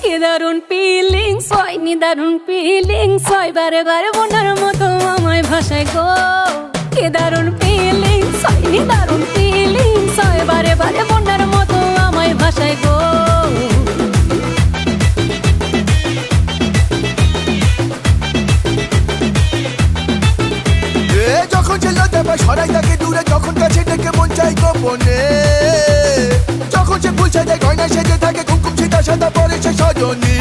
কি দারুণ ফিলিংস হয়, নিদারুণ ফিলিংস হয়, বারে বারে বোনার মতো আমায় ভাসায় গো। কি দারুণ ফিলিংস হয়, নিদারুণ ফিলিংস হয়, বারে বারে বোনার মতো আমায় ভাসায় গো। যখন ছিল দেবা সরাই তাকে দূরে, যখন কাছে ডেকে মন চাই গোপনে, যখন সে ভুল সাজায় গয়না সেজে থাকে, কুমকুম সীতা সাদা পরে সে সজনী।